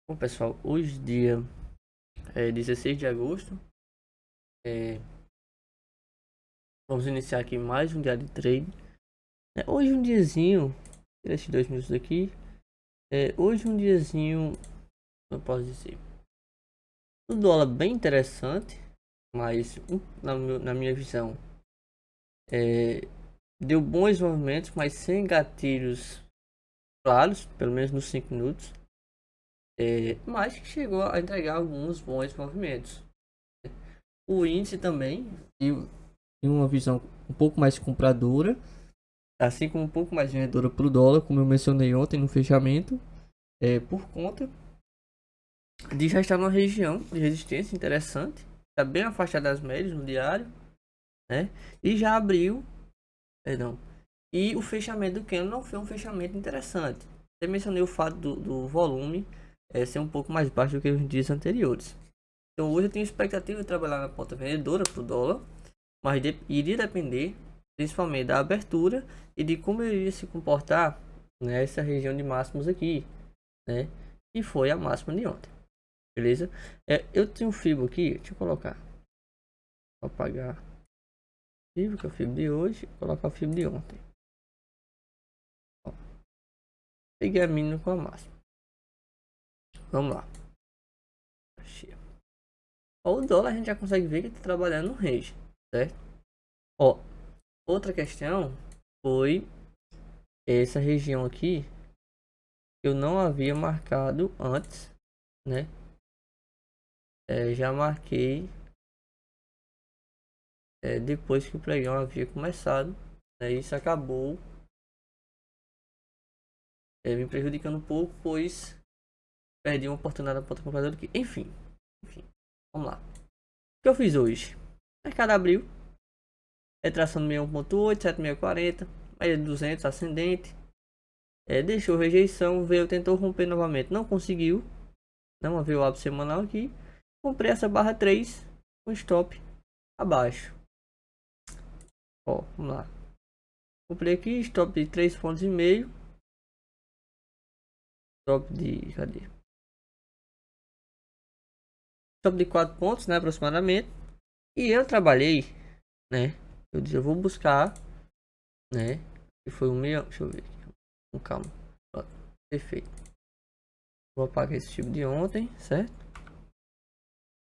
Bom, pessoal, hoje dia é 16 de agosto. é, Vamos iniciar aqui mais um dia de trade. Hoje um diazinho, tira esses 2 minutos aqui. Hoje um diazinho, eu posso dizer, o dólar bem interessante, mas na minha visão, é, deu bons movimentos, mas sem gatilhos claros, pelo menos nos 5 minutos. Mas que chegou a entregar alguns bons movimentos. O índice também tem uma visão um pouco mais compradora, assim como um pouco mais vendedora para o dólar, como eu mencionei ontem no fechamento, por conta de já estar numa região de resistência interessante, está bem afastada das médias no diário, né? E já abriu, perdão, e o fechamento do candle não foi um fechamento interessante. Eu mencionei o fato do volume ser um pouco mais baixo do que os dias anteriores. Então hoje eu tenho expectativa de trabalhar na ponta vendedora para o dólar, mas iria depender principalmente da abertura e de como ele iria se comportar nessa região de máximos aqui, né? Que foi a máxima de ontem, beleza? Eu tenho um FIBO aqui, deixa eu colocar, vou apagar o FIBO, que é o FIBO de hoje, vou colocar o FIBO de ontem. Ó, peguei a mínima com a máxima. Vamos lá. Ó, o dólar a gente já consegue ver que está trabalhando no range, certo? Ó, outra questão foi essa região aqui, eu não havia marcado antes, né? Já marquei depois que o pregão havia começado, né? Isso acabou me prejudicando um pouco, pois perdi uma oportunidade para o comprador aqui. Enfim, vamos lá. O que eu fiz hoje? O mercado abriu, traçando 61.8, 7640, média de 200 ascendente, deixou rejeição, veio, tentou romper novamente, não conseguiu, não havia o alvo semanal aqui. Comprei essa barra 3 com stop abaixo. Ó, vamos lá. Comprei aqui stop de 3,5 pontos. Stop de, cadê? Stop de 4 pontos, né, aproximadamente. E eu trabalhei, né? Eu disse, eu vou buscar, né? Que foi um meio, deixa eu ver aqui. Com calma. Ó, perfeito. Vou apagar esse tipo de ontem, certo?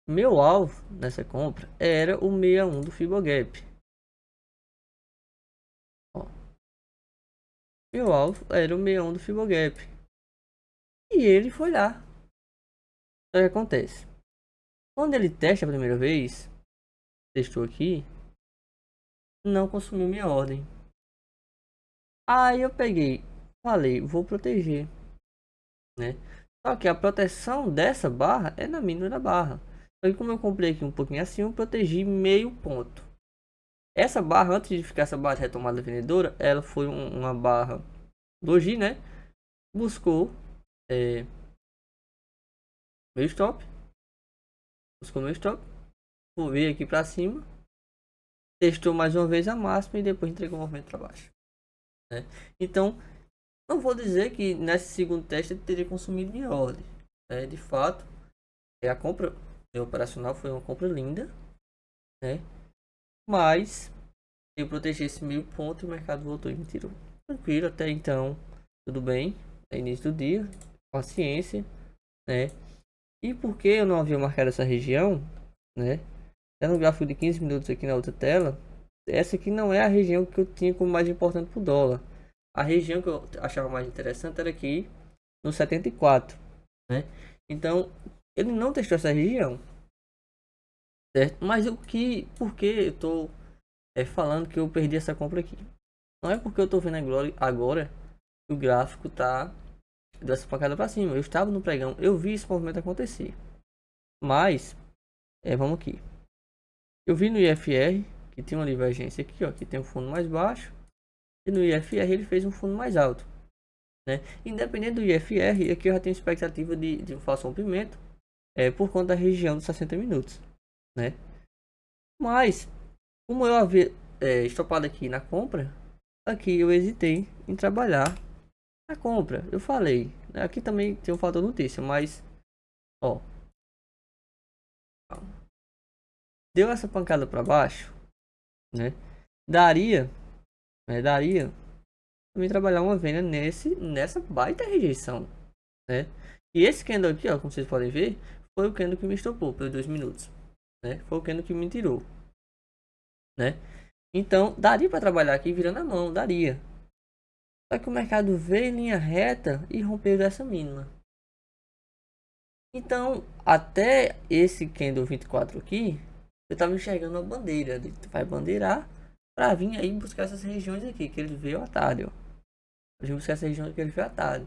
Meu alvo nessa compra era o 61 do Fibogap. Ó, meu alvo era o 61 do Fibogap. E ele foi lá. O que acontece? Quando ele testa a primeira vez, testou aqui, não consumiu minha ordem. Aí eu peguei, falei, vou proteger, né? Só que a proteção dessa barra é na mínima da barra. Aí como eu comprei aqui um pouquinho assim, eu protegi meio ponto. Essa barra, antes de ficar essa barra de retomada vendedora, ela foi uma barra doji, né? Buscou meu stop, buscou meu stop, veio aqui para cima, testou mais uma vez a máxima e depois entregou o movimento para baixo, né? Então, não vou dizer que nesse segundo teste ele teria consumido minha ordem, né? De fato, a compra operacional foi uma compra linda, né? Mas eu protegi esse meio ponto e o mercado voltou e me tirou. Tranquilo, até então, tudo bem. É início do dia, paciência, né? E por que eu não havia marcado essa região, né? É no gráfico de 15 minutos aqui na outra tela. Essa aqui não é a região que eu tinha como mais importante para o dólar. A região que eu achava mais interessante era aqui no 74, né? Então, ele não testou essa região, certo? Mas por que eu tô falando que eu perdi essa compra aqui? Não é porque eu tô vendo agora que o gráfico tá dessa pancada para cima. Eu estava no pregão, eu vi esse movimento acontecer. Mas, vamos aqui. Eu vi no IFR que tem uma divergência aqui, ó, que tem um fundo mais baixo. E no IFR ele fez um fundo mais alto, né? Independente do IFR, aqui eu já tenho expectativa de um falso rompimento por conta da região dos 60 minutos, né? Mas, como eu havia estopado aqui na compra, aqui eu hesitei em trabalhar na compra. Eu falei, né? Aqui também tem um fator notícia, mas Ó, deu essa pancada para baixo, né? Daria, daria também trabalhar uma venda nessa baita rejeição, né? E esse candle aqui, ó, como vocês podem ver, foi o candle que me estopou pelos 2 minutos, né? Foi o candle que me tirou, né? Então, daria para trabalhar aqui virando a mão, daria. Só que o mercado veio em linha reta e rompeu essa mínima. Então, até esse candle 24 aqui, eu tava enxergando uma bandeira. Ele vai bandeirar para vir aí buscar essas regiões aqui, que ele veio à tarde, ó. Eu vim buscar essa região que ele veio à tarde.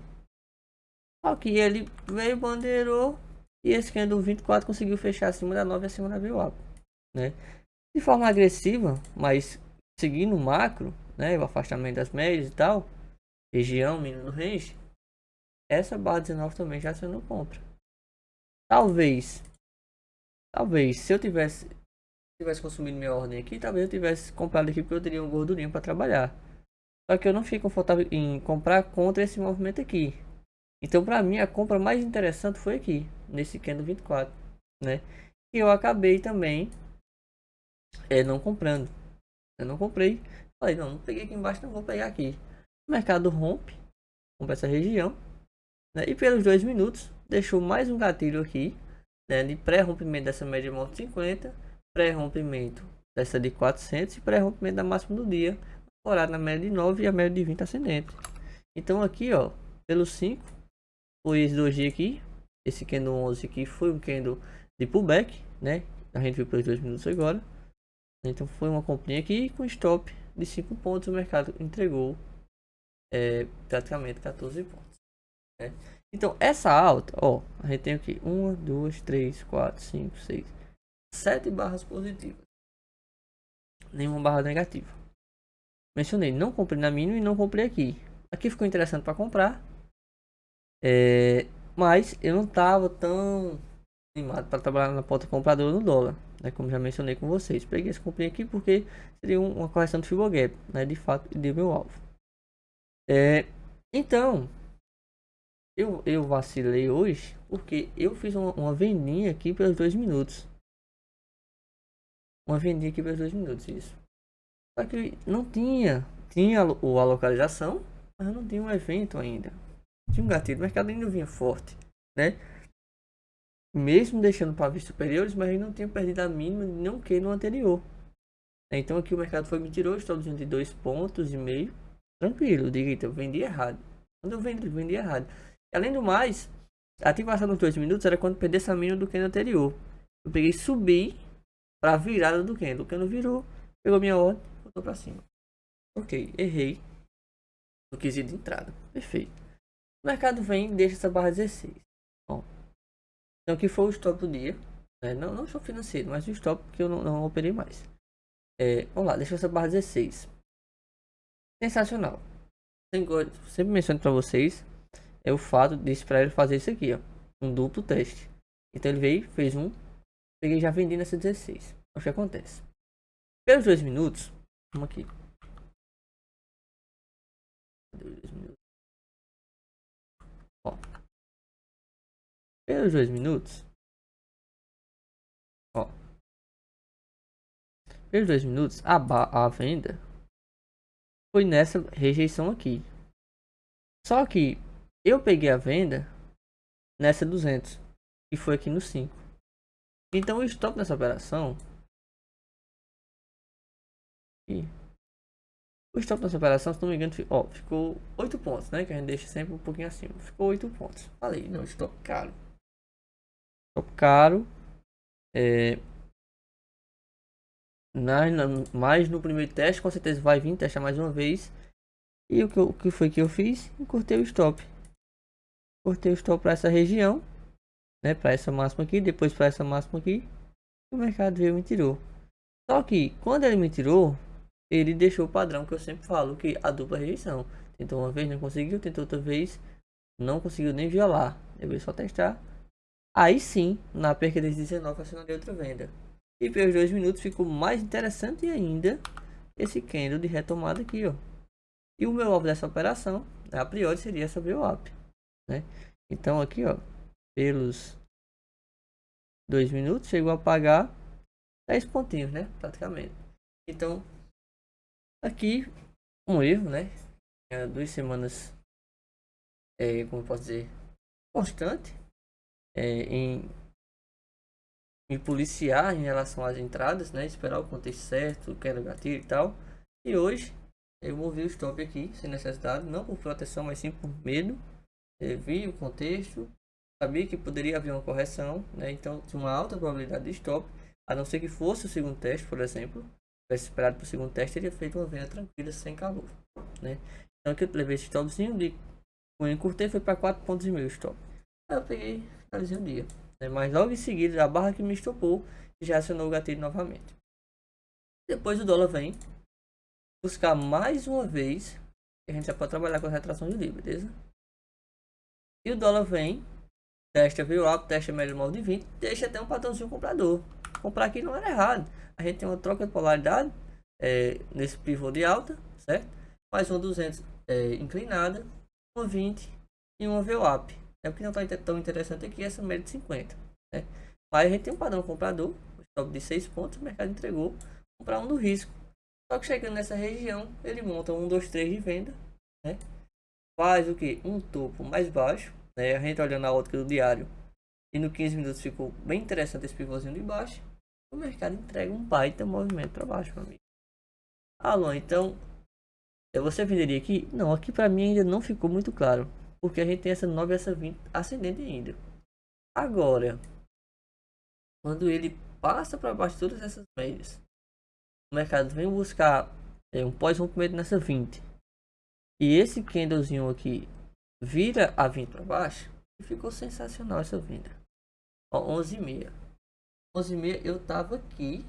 Só que ele veio, bandeirou, e esse candle 24 conseguiu fechar acima da 9 e acima da VWAP, né? De forma agressiva, mas seguindo o macro, né? O afastamento das médias e tal, região, mínimo do range, essa barra 19 também já sendo compra. Talvez, se eu tivesse consumido minha ordem aqui, talvez eu tivesse comprado aqui porque eu teria um gordurinho para trabalhar. Só que eu não fico confortável em comprar contra esse movimento aqui. Então, para mim, a compra mais interessante foi aqui, nesse candle 24, né? E eu acabei também não comprando. Eu não comprei. Falei, não peguei aqui embaixo, não vou pegar aqui. O mercado rompe essa região, né? E pelos 2 minutos, deixou mais um gatilho aqui, né? De pré-rompimento dessa média móvel de 50, pré-rompimento dessa de 400 e pré-rompimento da máxima do dia, horário na média de 9 e a média de 20 ascendente. Então aqui, ó, pelos 5, foi esse doji aqui, esse candle 11 aqui foi um candle de pullback, né? A gente viu pelos 2 minutos agora. Então foi uma comprinha aqui com stop de 5 pontos, o mercado entregou praticamente 14 pontos, né? Então essa alta, ó, a gente tem aqui 1, 2, 3, 4, 5, 6, 7 barras positivas, nenhuma barra negativa. Mencionei, não comprei na mínima e não comprei aqui. Aqui ficou interessante para comprar, mas eu não tava tão animado para trabalhar na porta compradora no dólar, né? Como já mencionei com vocês, peguei esse comprei aqui porque seria uma correção do Fibogap, né? De fato, deu meu alvo. Então eu vacilei hoje porque eu fiz uma vendinha aqui pelos 2 minutos. Uma vendinha aqui pelos 2 minutos, isso. Só que não tinha a localização, mas não tinha um evento ainda. Tinha um gatilho, o mercado ainda vinha forte, né? Mesmo deixando para ver superiores, mas ele não tinha perdido a mínima não que no anterior. Então aqui o mercado foi me tirou, estou dizendo de 2,5 pontos. Tranquilo, diga, eu vendi errado. Quando eu vendi errado. Além do mais, a ativação nos 2 minutos era quando perdesse a mínima do candle anterior. Eu peguei, subi para a virada do candle. O candle virou, pegou minha ordem, voltou para cima. Ok, errei no quesito de entrada. Perfeito. O mercado vem e deixa essa barra 16. Bom, então aqui foi o stop do dia, né? Não stop financeiro, mas o stop que eu não operei mais. Vamos lá, deixa essa barra 16. Sensacional. Sempre menciono para vocês o fato de esperar ele fazer isso aqui, ó, um duplo teste. Então ele veio, fez um, peguei, já vendi nessa 16. O que acontece? Pelos 2 minutos, vamos aqui. Ó, pelos 2 minutos, ó, pelos 2 minutos, a venda foi nessa rejeição aqui. Só que eu peguei a venda nessa 200 e foi aqui no 5. Então o stop nessa operação aqui, o stop nessa operação, se não me engano, ficou 8 pontos, né? Que a gente deixa sempre um pouquinho acima. Ficou 8 pontos. Falei, não, stop caro. Stop caro. Mas no primeiro teste, com certeza vai vir testar mais uma vez. E o que foi que eu fiz? Cortei o stop. Cortei o stop para essa região, né? Para essa máxima aqui, depois para essa máxima aqui. O mercado veio e me tirou. Só que quando ele me tirou, ele deixou o padrão que eu sempre falo, que a dupla rejeição. Tentou uma vez, não conseguiu, tentou outra vez, não conseguiu nem violar. Eu vou só testar. Aí sim, na perca de 19, acionei outra venda. E pelos 2 minutos ficou mais interessante ainda esse candle de retomada aqui, ó. E o meu alvo dessa operação, a priori, seria essa VWAP, né? Então aqui, ó, pelos 2 minutos, chegou a pagar 10 pontinhos, né? Praticamente. Então, aqui um erro, né? 2 semanas, como eu posso dizer, constante em me policiar em relação às entradas, né? Esperar o contexto certo, quero gatilho e tal. E hoje eu movi o stop aqui sem necessidade, não por proteção, mas sim por medo. Eu vi o contexto, sabia que poderia haver uma correção, né? Então tinha uma alta probabilidade de stop, a não ser que fosse o segundo teste, por exemplo. Tivesse esperado para o segundo teste, teria feito uma venda tranquila sem calor, né? Então aqui eu levei esse stopzinho, encurtei, foi para 4,5 pontos o stop. Aí eu peguei, finalizei o dia. Mas logo em seguida, a barra que me estopou já acionou o gatilho novamente. Depois o dólar vem buscar mais uma vez. A gente já pode trabalhar com a retração de livre, beleza? E o dólar vem, testa veio alto, testa médio móvel de 20, deixa até um padrãozinho comprador. Comprar aqui não era errado. A gente tem uma troca de polaridade nesse pivô de alta, certo? Mais uma 200 inclinada, uma 20 e uma VWAP. É porque não está tão interessante aqui essa média de 50, né? Mas a gente tem um padrão comprador, o stop de 6 pontos, o mercado entregou, comprar um do risco. Só que chegando nessa região, ele monta 1, 2, 3 de venda, né? Faz o que? Um topo mais baixo, né? A gente olhando a ótica do diário e no 15 minutos ficou bem interessante esse pivôzinho de baixo. O mercado entrega um baita movimento para baixo, meu amigo. Alô, então você venderia aqui? Não, aqui para mim ainda não ficou muito claro, porque a gente tem essa 9 e essa 20 ascendente ainda. Agora, quando ele passa para baixo de todas essas médias, o mercado vem buscar um pós-rompimento nessa 20. E esse candlezinho aqui vira a 20 para baixo. E ficou sensacional essa venda. Ó, 11h30. 11h30 eu tava aqui,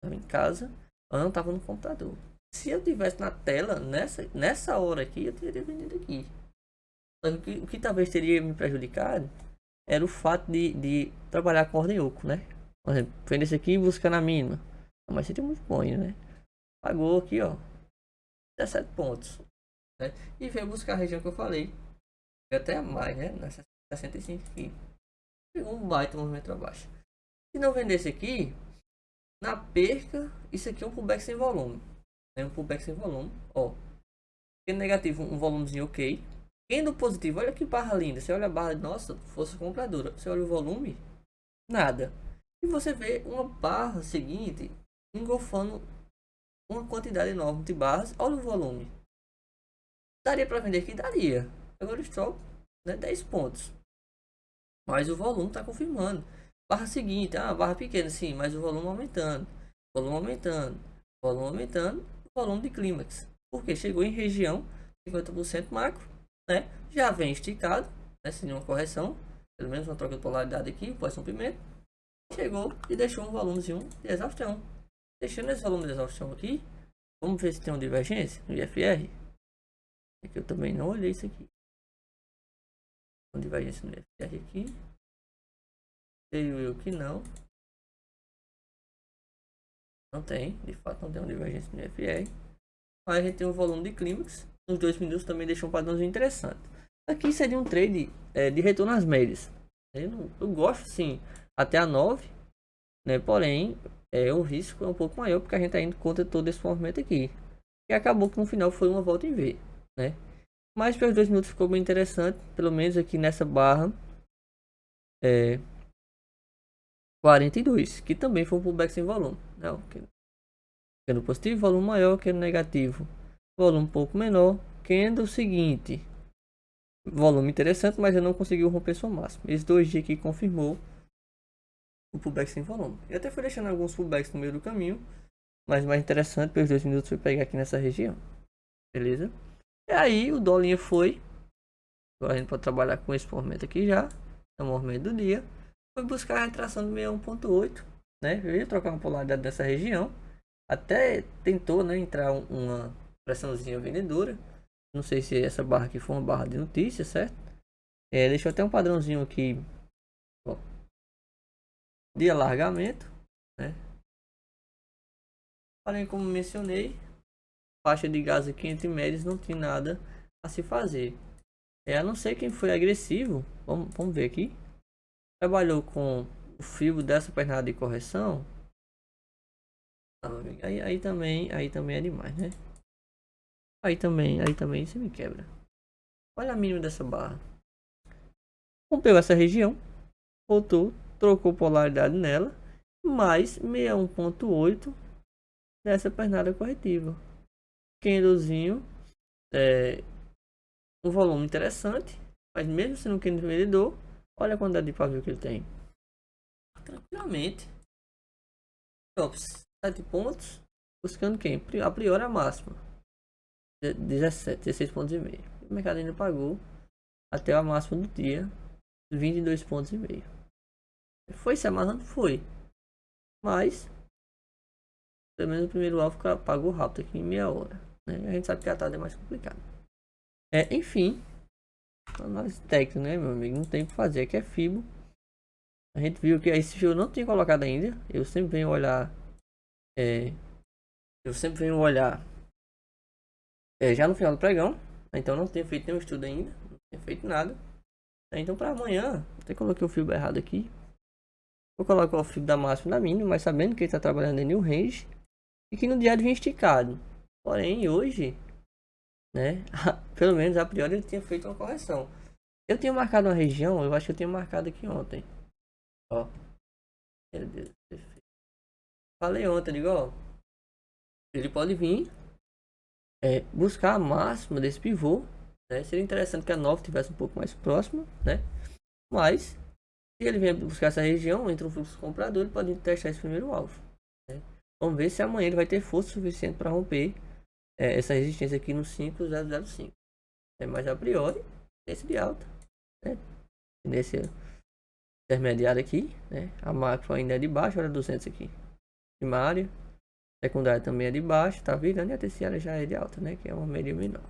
tava em casa, eu não tava no computador. Se eu tivesse na tela, nessa hora aqui, eu teria vendido aqui. O que talvez teria me prejudicado era o fato de trabalhar com ordem oco, né? Por exemplo, vender esse aqui e buscar na mínima. Mas seria muito bom, né? Pagou aqui, ó, 17 pontos, né? E veio buscar a região que eu falei, até mais, né? Nessa 65 aqui. Pegou um baita movimento abaixo. Se não vendesse aqui, na perca, isso aqui é um pullback sem volume. É um pullback sem volume, ó. Tem negativo, um volumezinho ok. Indo positivo, olha que barra linda. Você olha a barra, nossa, força compradora. Você olha o volume, nada. E você vê uma barra seguinte engolfando uma quantidade enorme de barras. Olha o volume. Daria para vender aqui? Daria. Agora o stop, né, 10 pontos. Mas o volume está confirmando. Barra seguinte, barra pequena, sim, mas o volume aumentando. Volume aumentando. Volume aumentando. Volume de clímax. Porque chegou em região 50% macro, né? Já vem esticado, né? Sem nenhuma correção. Pelo menos uma troca de polaridade aqui, pós-rompimento. Chegou e deixou um volumezinho de exaustão. Deixando esse volume de exaustão aqui, vamos ver se tem uma divergência no IFR. É que eu também não olhei isso aqui. Uma divergência no IFR aqui. Creio eu que não. Não tem, de fato não tem uma divergência no IFR. Mas a gente tem um volume de clímax. Nos 2 minutos também deixou um padrãozinho interessante. Aqui seria um trade de retorno às médias. Eu gosto sim, até a 9, né? Porém, o risco é um pouco maior porque a gente está indo contra todo esse movimento aqui. E acabou que no final foi uma volta em V, né? Mas para os 2 minutos ficou bem interessante, pelo menos aqui nessa barra 42, que também foi um pullback sem volume. Não, candle positivo, volume maior, candle negativo, volume um pouco menor, candle seguinte, volume interessante, mas eu não consegui romper sua máxima. Esses 2 dias aqui confirmou o pullback sem volume. Eu até fui deixando alguns pullbacks no meio do caminho, mas o mais interessante pelos 2 minutos foi pegar aqui nessa região, beleza? E aí o dólar foi, agora a gente pode trabalhar com esse movimento aqui já, é o movimento do dia, foi buscar a retração do 61.8, né? Eu ia trocar uma polaridade dessa região, até tentou, né, entrar uma pressãozinha vendedora. Não sei se essa barra aqui foi uma barra de notícia, certo? Deixou até um padrãozinho aqui, ó, de alargamento, né? Porém, como mencionei, faixa de gás aqui entre médias não tem nada a se fazer. A não ser quem foi agressivo, vamos ver aqui. Trabalhou com o fio dessa pernada de correção, aí também é demais, né? Aí também você me quebra. Olha a mínima dessa barra. Rompeu essa região, voltou, trocou polaridade nela, mais 61,8 dessa pernada corretiva. Candlezinho, um volume interessante, mas mesmo sendo um candle vendedor, olha a quantidade de pavio que ele tem. Tranquilamente. Tops 7 pontos, buscando quem? A priori a máxima. 16 pontos e meio. O mercado ainda pagou até a máxima do dia, 22 pontos e meio. Foi se amarrando? Foi. Mas, pelo menos o primeiro alvo pagou rápido aqui em meia hora. Né? A gente sabe que a tarde é mais complicado. Enfim, análise técnica, né, meu amigo? Não tem o que fazer, aqui é FIBO. A gente viu que esse fio eu não tinha colocado ainda. Eu sempre venho olhar. Já no final do pregão. Então não tenho feito nenhum estudo ainda. Não tenho feito nada. Então para amanhã, até coloquei o fio errado aqui. Vou colocar o fio da máxima na mínima, mas sabendo que ele está trabalhando em new range. E que no diário vinha esticado. Porém, hoje, né? Pelo menos a priori ele tinha feito uma correção. Eu tinha marcado uma região, eu acho que eu tinha marcado aqui ontem. Ó. Meu Deus, perfeito. Falei ontem, digo, ó. Ele pode vir buscar a máxima desse pivô. Né? Seria interessante que a 9 tivesse um pouco mais próxima, né? Mas, se ele vier buscar essa região, entre um fluxo comprador, ele pode testar esse primeiro alvo. Né? Vamos ver se amanhã ele vai ter força suficiente para romper essa resistência aqui no 5005. Mas a priori, esse de alta. Né? Nesse intermediário aqui, né? A macro ainda é de baixo, olha 200 aqui. Primária. Secundária também é de baixo, tá virando, e a terciária já é de alta, né? Que é uma média menor.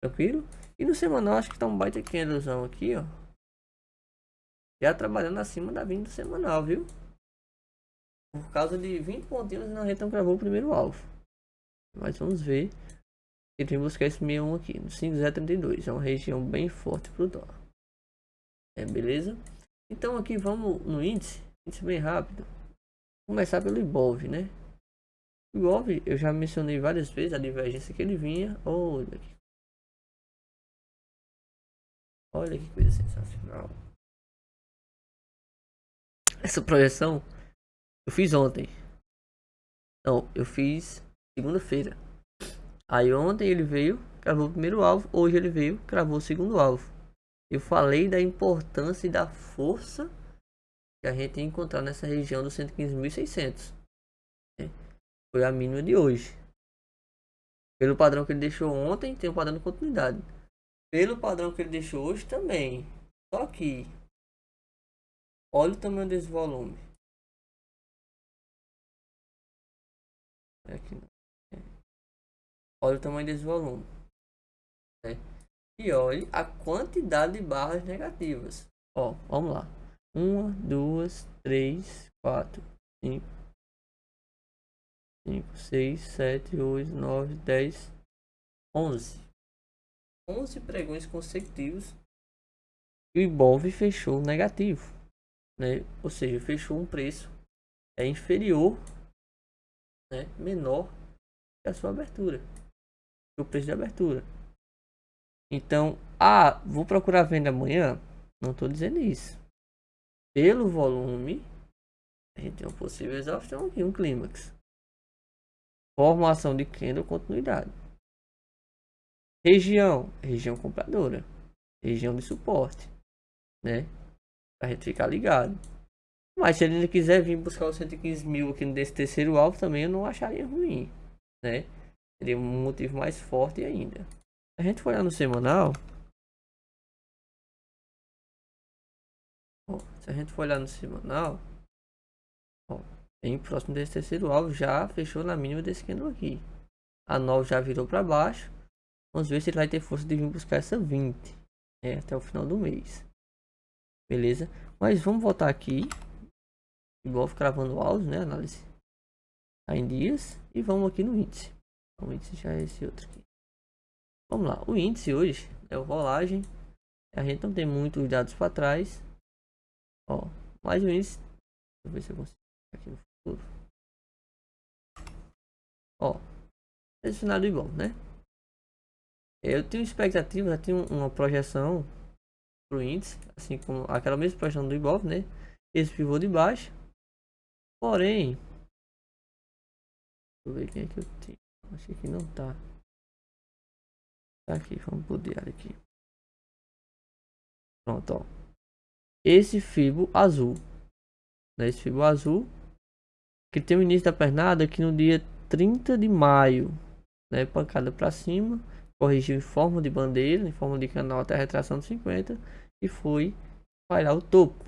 Tranquilo? E no semanal acho que tá um baita candlezão aqui, ó. Já trabalhando acima da 20 do semanal, viu? Por causa de 20 pontinhos, a gente não gravou o primeiro alvo. Mas vamos ver. Ele vem buscar esse 61 aqui, no 5032. É uma região bem forte pro dólar. Beleza? Então aqui vamos no índice bem rápido. Vou começar pelo Ibov, né? O Ibov, eu já mencionei várias vezes a divergência que ele vinha. Olha que coisa sensacional. Essa projeção eu fiz ontem. Não, eu fiz segunda-feira. Aí ontem ele veio, cravou o primeiro alvo. Hoje ele veio, cravou o segundo alvo. Eu falei da importância e da força que a gente ia encontrar nessa região dos 115.600. Foi a mínima de hoje. Pelo padrão que ele deixou ontem, tem um padrão de continuidade. Pelo padrão que ele deixou hoje também. Só que olha o tamanho desse volume. Aqui. Olha o tamanho desse volume. E olhe a quantidade de barras negativas. Ó, vamos lá. 1, 2, 3, 4, 5, 6, 7, 8, 9, 10, 11. 11 pregões consecutivos. E o Ibov fechou negativo. Né? Ou seja, fechou um preço inferior, né? Menor que a sua abertura. O preço de abertura. Então, vou procurar venda amanhã? Não estou dizendo isso. Pelo volume, a gente tem um possível exaustão aqui, um clímax. Formação de candle, continuidade. Região compradora. Região de suporte, né? Pra gente ficar ligado. Mas se ele ainda quiser vir buscar os 115 mil aqui nesse terceiro alvo, também eu não acharia ruim, né? Seria um motivo mais forte ainda. A gente for olhar no semanal. Se a gente for olhar no semanal, bem próximo desse terceiro alvo, já fechou na mínima desse candle aqui. A 9 já virou para baixo. Vamos ver se ele vai ter força de vir buscar essa 20 até o final do mês. Beleza? Mas vamos voltar aqui. Igual cravando alvos, né? Análise tá em dias. E vamos aqui no índice. O índice já é esse outro aqui. Vamos lá. O índice hoje é o rolagem. A gente não tem muitos dados para trás. Mas o índice, deixa eu ver se eu consigo aqui no futuro. Ó, esse cenário igual, né? Eu tenho expectativa, já tenho uma projeção pro índice, assim como aquela mesma projeção do Ibov, né? Esse pivô de baixo. Porém, deixa eu ver quem é que eu tenho. Acho que aqui não tá. Tá aqui, vamos pro diário aqui. Pronto, ó. Esse fibo azul, né? Esse fibo azul que tem o início da pernada aqui no dia 30 de maio, né? Pancada para cima, corrigiu em forma de bandeira, em forma de canal até a retração de 50 e foi falhar o topo.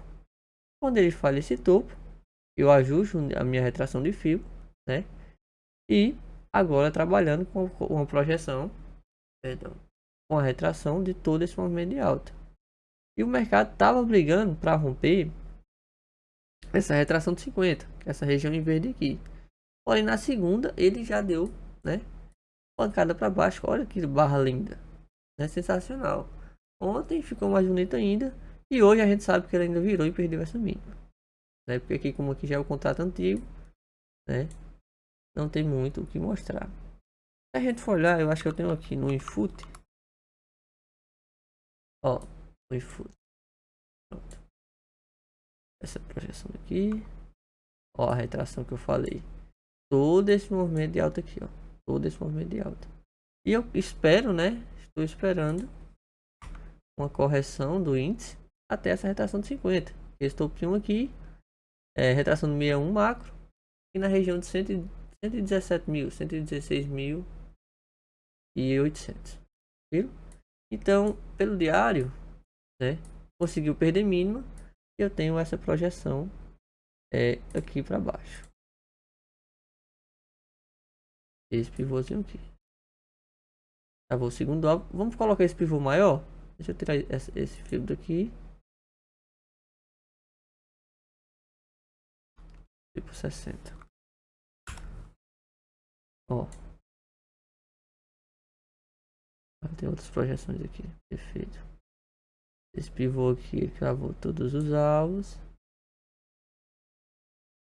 Quando ele falha esse topo, eu ajusto a minha retração de fio, né? E agora trabalhando com uma projeção, perdão, com a retração de todo esse movimento de alta. E o mercado estava brigando para romper essa retração de 50, essa região em verde aqui. Porém, na segunda ele já deu, né, pancada para baixo. Olha que barra linda, né? Sensacional. Ontem ficou mais bonito ainda e hoje a gente sabe que ele ainda virou e perdeu essa mínima, né? Porque aqui, como aqui já é o contrato antigo, né, não tem muito o que mostrar. Se a gente for olhar, eu acho que eu tenho aqui no Infut, ó, no Infut, pronto. Essa projeção aqui, ó, a retração que eu falei, todo esse movimento de alta aqui, ó, todo esse movimento de alta. E eu espero, né, estou esperando uma correção do índice até essa retração de 50. Esse topinho aqui é retração do 61 macro e na região de 117 mil, 116 mil e 800, viu? Então, pelo diário, né, conseguiu perder mínima e eu tenho essa projeção aqui para baixo. Esse pivôzinho aqui. Travou o segundo alvo. Vamos colocar esse pivô maior. Deixa eu tirar esse fio daqui. Tipo 60. Ó. Tem outras projeções aqui. Perfeito. Esse pivô aqui cravou todos os alvos.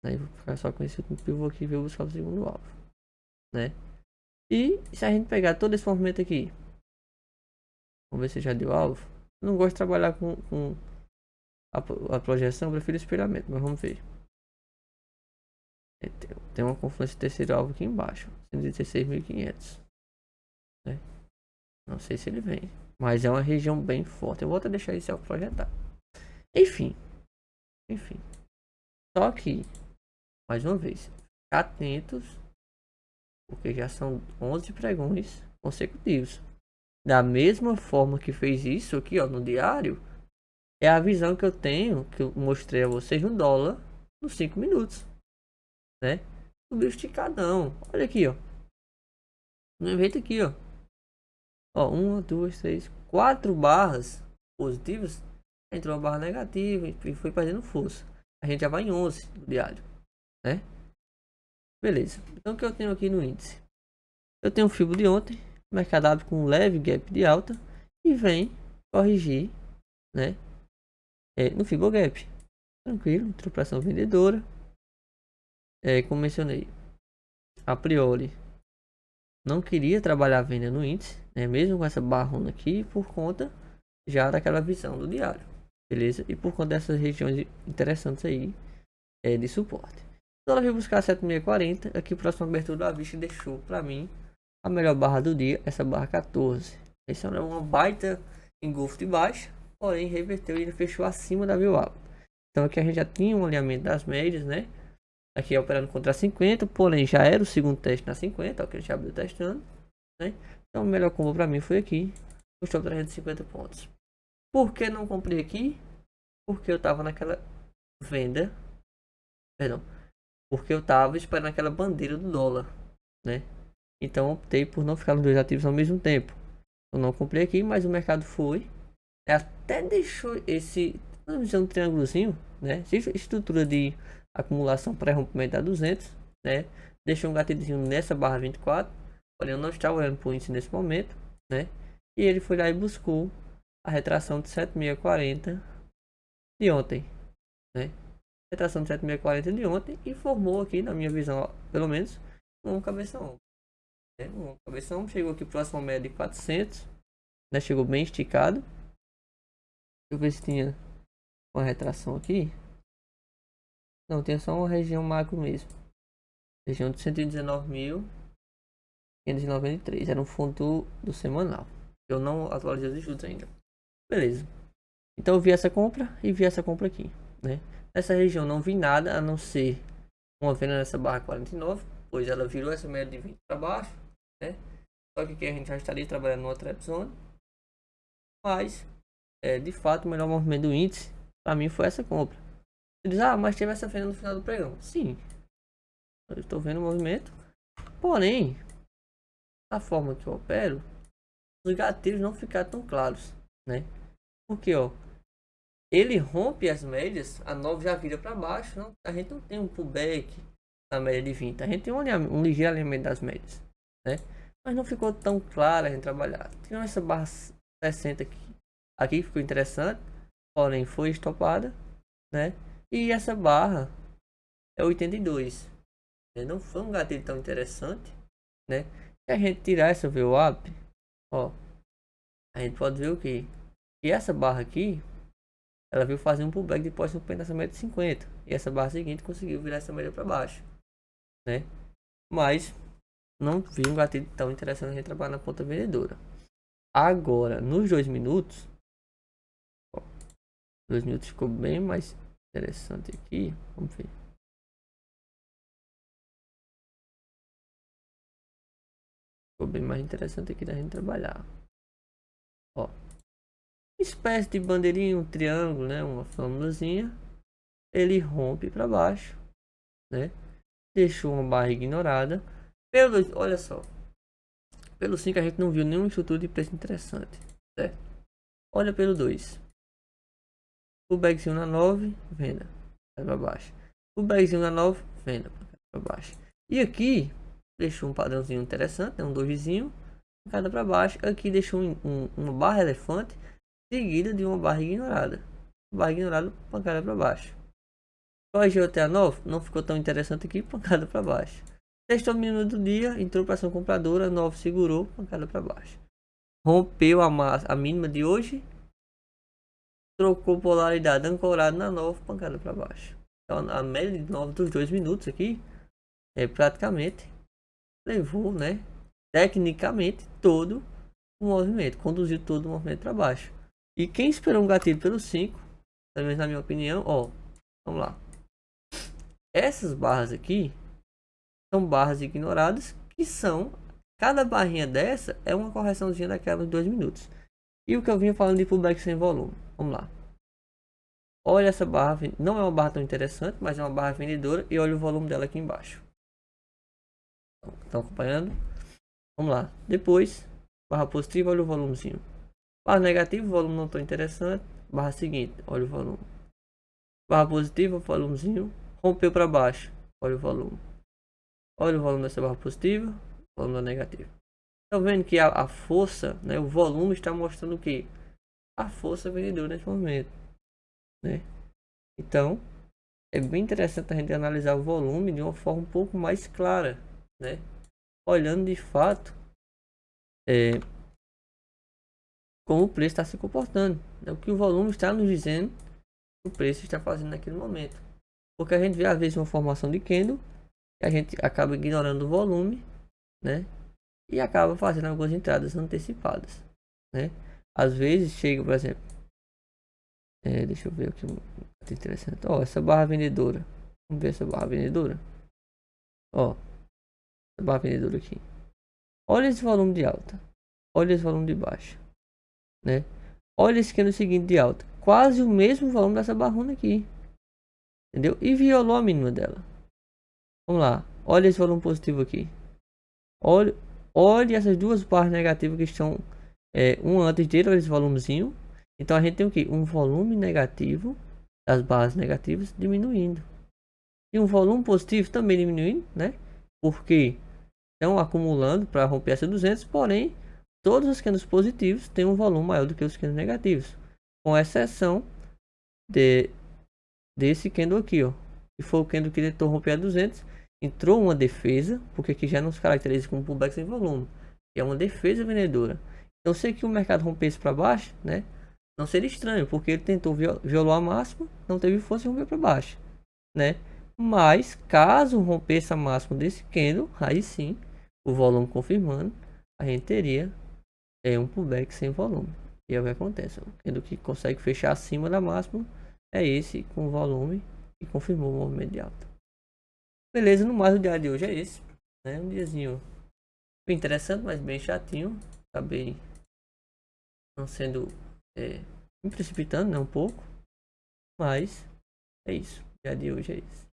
Aí vou ficar só com esse último pivô aqui e vou buscar o segundo alvo, né? E se a gente pegar todo esse movimento aqui, vamos ver se já deu alvo. Eu não gosto de trabalhar com a projeção, eu prefiro espelhamento, mas vamos ver. Tem uma confluência de terceiro alvo aqui embaixo, 116.500, né? Não sei se ele vem, mas é uma região bem forte. Eu vou até deixar esse alvo projetar. Enfim. Só que, mais uma vez, atentos, porque já são 11 pregões consecutivos. Da mesma forma que fez isso aqui, ó, no diário, é a visão que eu tenho, que eu mostrei a vocês no dólar, nos 5 minutos, né? Subiu esticadão. Olha aqui, ó. No evento aqui, ó. Ó, 1, 2, 3, 4 barras positivas. Entrou uma barra negativa e foi perdendo força. A gente já vai em 11 no diário, né? Beleza. Então o que eu tenho aqui no índice? Eu tenho o FIBO de ontem, mercado abre com um leve gap de alta e vem corrigir, né? No FIBO gap. Tranquilo, pressão vendedora. Como mencionei, a priori não queria trabalhar a venda no índice, né? Mesmo com essa barrona aqui, por conta já daquela visão do diário, beleza? E por conta dessas regiões interessantes aí de suporte. Então ela veio buscar 7.640. Aqui próximo abertura da vista deixou para mim a melhor barra do dia, essa barra 14. Essa é uma baita engolfo de baixa, porém reverteu e ele fechou acima da view alta. Então aqui a gente já tinha um alinhamento das médias, né? Aqui operando contra 50, porém já era o segundo teste na 50, ó, que a gente abriu testando, né? Então o melhor combo para mim foi aqui, custou 350 pontos. Por que não comprei aqui? Porque eu tava naquela venda, perdão, porque eu tava esperando aquela bandeira do dólar, né? Então optei por não ficar nos dois ativos ao mesmo tempo. Eu não comprei aqui, mas o mercado foi, até deixou esse, vamos dizer, um triângulozinho, né? Estrutura de acumulação pré-rompimento a 200, né? Deixou um gatilhozinho nessa barra 24, porém eu não estava olhando para o índice nesse momento, né? E ele foi lá e buscou a retração de 7.640 de ontem, né? retração de 7640 de ontem e formou aqui, na minha visão, ó, pelo menos, um cabeção. Né? Um cabeção chegou aqui próximo ao média de 400, né? Chegou bem esticado. Deixa eu ver se tinha uma retração aqui. Não, tinha só uma região macro mesmo. Região de 119.593. Era um fundo do semanal. Eu não atualizei os estudos ainda. Beleza. Então eu vi essa compra e vi essa compra aqui, né? Nessa região não vi nada a não ser uma venda nessa barra 49, pois ela virou essa média de 20 para baixo, né? Só que aqui a gente já estaria trabalhando numa trap zone. Mas, de fato, o melhor movimento do índice para mim foi essa compra. Você diz, mas teve essa venda no final do pregão. Sim, eu estou vendo o movimento. Porém, da forma que eu opero, os gatilhos não ficaram tão claros, né? Porque, ó, ele rompe as médias, a 9 já vira para baixo. Não, a gente não tem um pullback na média de 20. A gente tem um ligeiro alinhamento das médias, né? Mas não ficou tão claro a gente trabalhar. Tem essa barra 60 aqui ficou interessante, porém foi estopada, né? E essa barra é 82. Não foi um gatilho tão interessante, né? Se a gente tirar essa VWAP, ó, a gente pode ver o que? E essa barra aqui, ela veio fazer um pullback depois de essa média de 50. E essa barra seguinte conseguiu virar essa média para baixo, né? Mas não vi um gatilho tão interessante a gente trabalhar na ponta vendedora. Agora, nos 2 minutos, ó, 2 minutos ficou bem mais interessante aqui. Vamos ver. Ficou bem mais interessante aqui da gente trabalhar. Ó, espécie de bandeirinha, um triângulo, né? Uma formulazinha. Ele rompe para baixo, né? Deixou uma barra ignorada. Olha só. Pelo 5 a gente não viu nenhuma estrutura de preço interessante, certo? Olha pelo 2. O bagzinho na 9, venda para baixo. O bagzinho na 9, venda para baixo. E aqui deixou um padrãozinho interessante, né? Um dovizinho, pancada para baixo. Aqui deixou uma barra elefante seguida de uma barra ignorada. Barra ignorada, pancada para baixo. Corrigiu até a 9, não ficou tão interessante aqui, pancada para baixo. Testou o mínimo do dia, entrou para ação compradora, 9 segurou, pancada para baixo. Rompeu a mínima de hoje, trocou polaridade ancorada na 9, pancada para baixo. Então a média de 9 dos 2 minutos aqui é praticamente levou, né, tecnicamente todo o movimento, conduziu todo o movimento para baixo. E quem esperou um gatilho pelo 5, pelo menos na minha opinião, ó, vamos lá. Essas barras aqui são barras ignoradas, que são, cada barrinha dessa é uma correçãozinha daquela de 2 minutos. E o que eu vinha falando de pullback sem volume, vamos lá. Olha essa barra, não é uma barra tão interessante, mas é uma barra vendedora, e olha o volume dela aqui embaixo. Estão acompanhando? Vamos lá. Depois, barra positiva, olha o volumezinho. Barra negativa, volume não tão interessante. Barra seguinte, olha o volume. Barra positiva, volumezinho. Rompeu para baixo, olha o volume. Olha o volume dessa barra positiva, volume da negativa. Estão vendo que a força, né, o volume está mostrando o que? A força vendedora nesse momento, né? Então, é bem interessante a gente analisar o volume de uma forma um pouco mais clara, né? Olhando de fato como o preço está se comportando, né? O que o volume está nos dizendo que o preço está fazendo naquele momento. Porque a gente vê às vezes uma formação de candle e a gente acaba ignorando o volume, né? E acaba fazendo algumas entradas antecipadas, né? Às vezes chega, por exemplo, deixa eu ver aqui um interessante. Ó, essa barra vendedora. Vamos ver essa barra vendedora. Ó, essa barra vendedora aqui. Olha esse volume de alta. Olha esse volume de baixa, né? Olha esse candle seguinte de alta. Quase o mesmo volume dessa barrona aqui. Entendeu? E violou a mínima dela. Vamos lá. Olha esse volume positivo aqui. Olha essas duas barras negativas que estão um antes dele, olha esse volumezinho. Então a gente tem o que? Um volume negativo das barras negativas diminuindo. E um volume positivo também diminuindo, né? Porque estão acumulando para romper essa 200, porém todos os candles positivos têm um volume maior do que os candles negativos. Com exceção desse candle aqui, ó. e foi o candle que tentou romper a 200. Entrou uma defesa, porque aqui já não se caracteriza como pullback sem volume, é uma defesa vendedora. Então se aqui o mercado rompesse para baixo, né, não seria estranho, porque ele tentou violar a máxima, não teve força e rompeu para baixo, né? Mas caso rompesse a máxima desse candle, aí sim, o volume confirmando, a gente teria um pullback sem volume. E é o que acontece, o candle que consegue fechar acima da máxima é esse com volume e confirmou o movimento de alta. Beleza, no mais o dia de hoje é esse, né? Um diazinho bem interessante, mas bem chatinho. Acabei não sendo me precipitando, né, um pouco, mas é isso. O dia de hoje é esse.